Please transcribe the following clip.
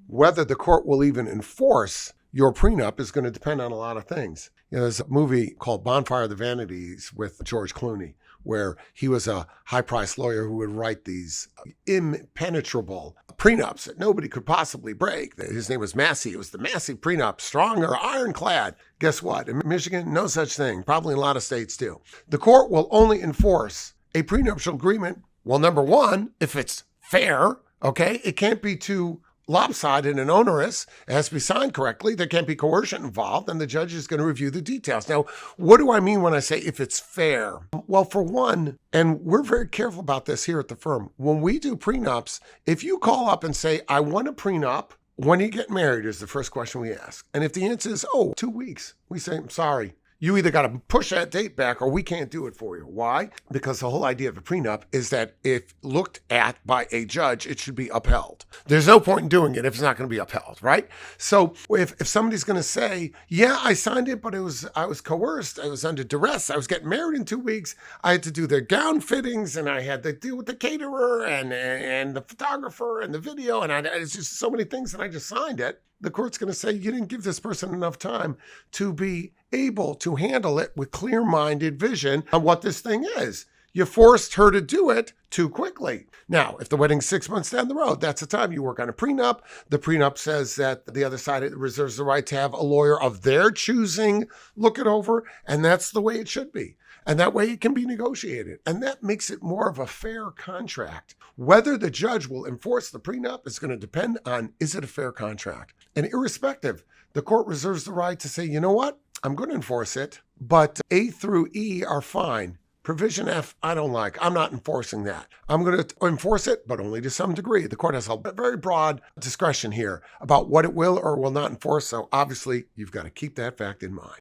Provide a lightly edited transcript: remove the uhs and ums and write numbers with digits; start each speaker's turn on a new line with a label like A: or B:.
A: whether the court will even enforce your prenup is going to depend on a lot of things. There's a movie called Bonfire of the Vanities with George Clooney, where he was a high-priced lawyer who would write these impenetrable prenups that nobody could possibly break. His name was Massey. It was the Massey prenup, strong or ironclad. Guess what? In Michigan, no such thing. Probably in a lot of states too. The court will only enforce a prenuptial agreement, well, number one, if it's fair, okay? It can't be too lopsided and onerous. It has to be signed correctly. There can't be coercion involved, and the judge is going to review the details. Now, what do I mean when I say if it's fair? Well, for one, and we're very careful about this here at the firm, when we do prenups, if you call up and say, I want a prenup, when you get married is the first question we ask. And if the answer is, 2 weeks, we say, I'm sorry. You either got to push that date back or we can't do it for you. Why? Because the whole idea of a prenup is that if looked at by a judge, it should be upheld. There's no point in doing it if it's not going to be upheld, right? So if somebody's going to say, yeah, I signed it, but I was coerced, I was under duress, I was getting married in 2 weeks, I had to do their gown fittings, and I had to deal with the caterer and the photographer and the video, and it's just so many things, and I just signed it. The court's going to say you didn't give this person enough time to be able to handle it with clear-minded vision on what this thing is. You forced her to do it too quickly. Now, if the wedding's 6 months down the road, that's the time you work on a prenup. The prenup says that the other side reserves the right to have a lawyer of their choosing look it over, and that's the way it should be. And that way it can be negotiated. And that makes it more of a fair contract. Whether the judge will enforce the prenup is going to depend on, is it a fair contract? And irrespective, the court reserves the right to say, you know what? I'm going to enforce it, but A through E are fine. Provision F, I don't like. I'm not enforcing that. I'm going to enforce it, but only to some degree. The court has a very broad discretion here about what it will or will not enforce. So obviously, you've got to keep that fact in mind.